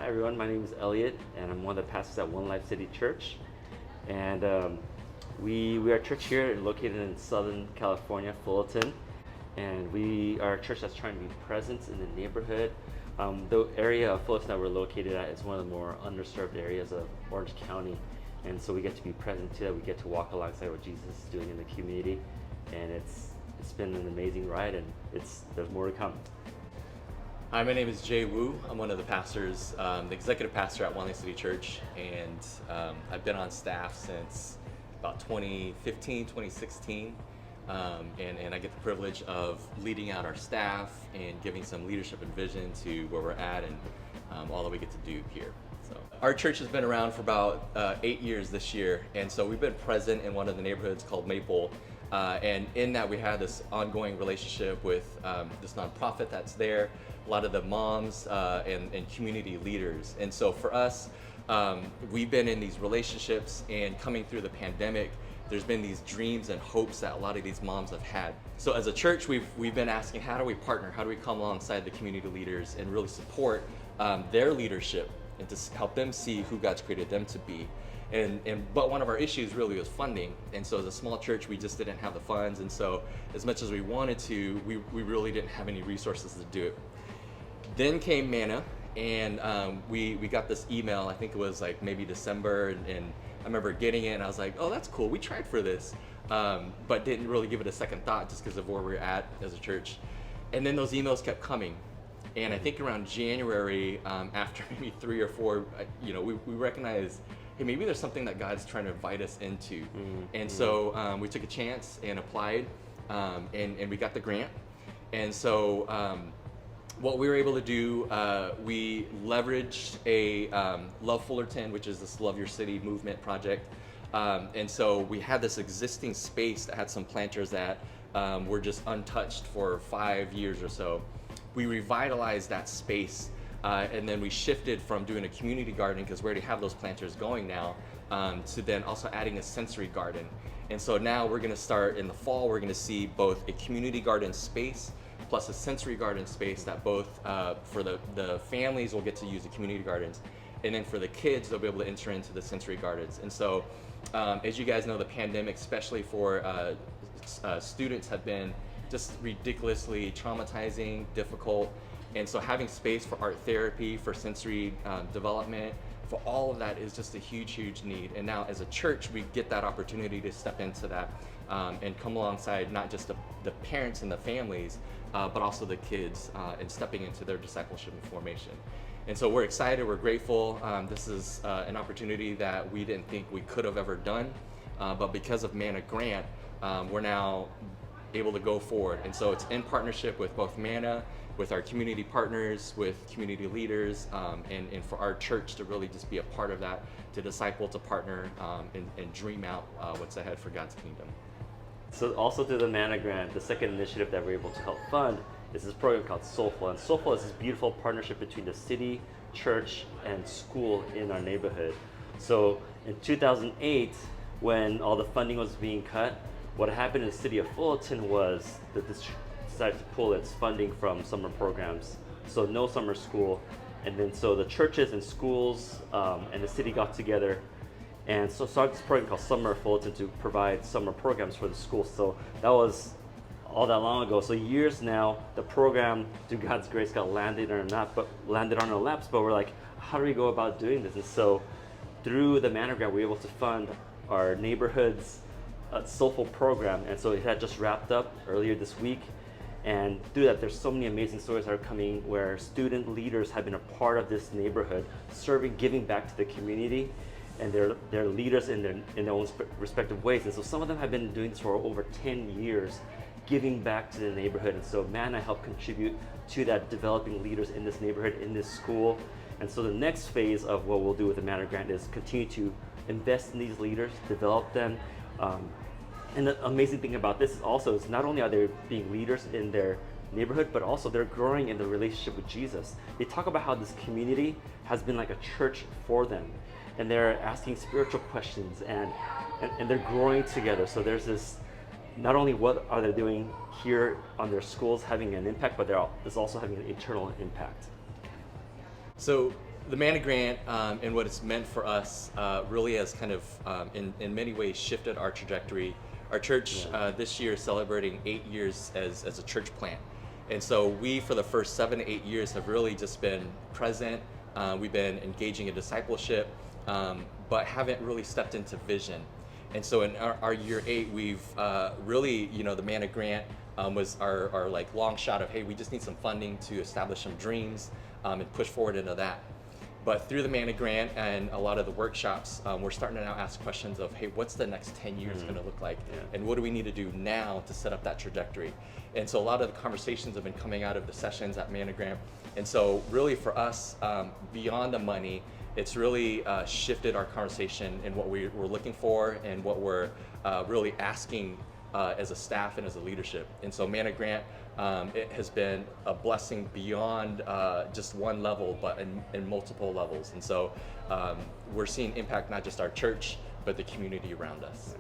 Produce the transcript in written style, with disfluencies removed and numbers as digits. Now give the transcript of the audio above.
Hi everyone, my name is Elliot, and I'm one of the pastors at One Life City Church. And we are a church here located in Southern California, Fullerton. And we are a church that's trying to be present in the neighborhood. The area of Fullerton that we're located at is one of the more underserved areas of Orange County. And so we get to be present to that. We get to walk alongside what Jesus is doing in the community. And it's been an amazing ride, and there's more to come. Hi, my name is Jay Wu. I'm one of the pastors, the executive pastor at One Life City Church, and I've been on staff since about 2015, 2016, and I get the privilege of leading out our staff and giving some leadership and vision to where we're at and all that we get to do here. So our church has been around for about 8 years this year, and so we've been present in one of the neighborhoods called Maple. And in that, we had this ongoing relationship with this nonprofit that's there, a lot of the moms and community leaders. And so for us, we've been in these relationships, and coming through the pandemic, there's been these dreams and hopes that a lot of these moms have had. So as a church, we've been asking, how do we partner? How do we come alongside the community leaders and really support their leadership and to help them see who God's created them to be? But one of our issues really was funding, and so as a small church, we just didn't have the funds, and so as much as we wanted to, we really didn't have any resources to do it. Then came Manna, and we got this email. I think it was like maybe December, and I remember getting it, and I was like, oh, that's cool, we tried for this, but didn't really give it a second thought just because of where we're at as a church. And then those emails kept coming. And I think around January, after maybe 3 or 4, we recognized, hey, maybe there's something that God's trying to invite us into. And so we took a chance and applied, and we got the grant. And so what we were able to do, we leveraged a Love Fullerton, which is this Love Your City movement project. And so we had this existing space that had some planters that were just untouched for 5 years or so. We revitalized that space, and then we shifted from doing a community garden, because we already have those planters going now, to then also adding a sensory garden. And so now we're gonna start in the fall, we're gonna see both a community garden space plus a sensory garden space that both, for the families will get to use the community gardens, and then for the kids, they'll be able to enter into the sensory gardens. And so, as you guys know, the pandemic, especially for students, have been just ridiculously traumatizing, difficult. And so having space for art therapy, for sensory development, for all of that is just a huge, huge need. And now as a church, we get that opportunity to step into that and come alongside not just the parents and the families, but also the kids and stepping into their discipleship and formation. And so we're excited, we're grateful. This is an opportunity that we didn't think we could have ever done, but because of Manna Grant, we're now able to go forward. And so it's in partnership with both Manna, with our community partners, with community leaders, and for our church to really just be a part of that, to disciple, to partner, and dream out what's ahead for God's kingdom. So also through the Manna Grant, the second initiative that we're able to help fund is this program called Soulful. And Soulful is this beautiful partnership between the city, church, and school in our neighborhood. So in 2008, when all the funding was being cut, what happened in the city of Fullerton was that this decided to pull its funding from summer programs. So no summer school. And then so the churches and schools and the city got together and so started this program called Summer Fullerton to provide summer programs for the schools. So that was all that long ago. So years now, the program, through God's grace, got landed on our laps, but we're like, how do we go about doing this? And so through the Manna Grant, we were able to fund our neighborhood's Soulful program, and so it had just wrapped up earlier this week. And through that, there's so many amazing stories that are coming where student leaders have been a part of this neighborhood, serving, giving back to the community, and they're leaders in their own respective ways. And so some of them have been doing this for over 10 years, giving back to the neighborhood. And so Manna helped contribute to that, developing leaders in this neighborhood, in this school. And so the next phase of what we'll do with the Manna Grant is continue to invest in these leaders, develop them. And the amazing thing about this is not only are they being leaders in their neighborhood, but also they're growing in the relationship with Jesus. They talk about how this community has been like a church for them, and they're asking spiritual questions and they're growing together. So there's this, not only what are they doing here on their schools having an impact, but it's also having an eternal impact. So The Manna Grant and what it's meant for us really has kind of, in many ways, shifted our trajectory. Our church this year is celebrating 8 years as a church plant. And so we, for the first 7 to 8 years, have really just been present. We've been engaging in discipleship, but haven't really stepped into vision. And so in our year 8, we've really, the Manna Grant was our like long shot of, hey, we just need some funding to establish some dreams and push forward into that. But through the Manna Grant and a lot of the workshops, we're starting to now ask questions of, hey, what's the next 10 years going to look like? Yeah. And what do we need to do now to set up that trajectory? And so a lot of the conversations have been coming out of the sessions at Manna Grant. And so really for us, beyond the money, it's really shifted our conversation in what we're looking for and what we're really asking as a staff and as a leadership. And so Manna Grant, it has been a blessing beyond just one level, but in multiple levels. And so we're seeing impact not just our church, but the community around us.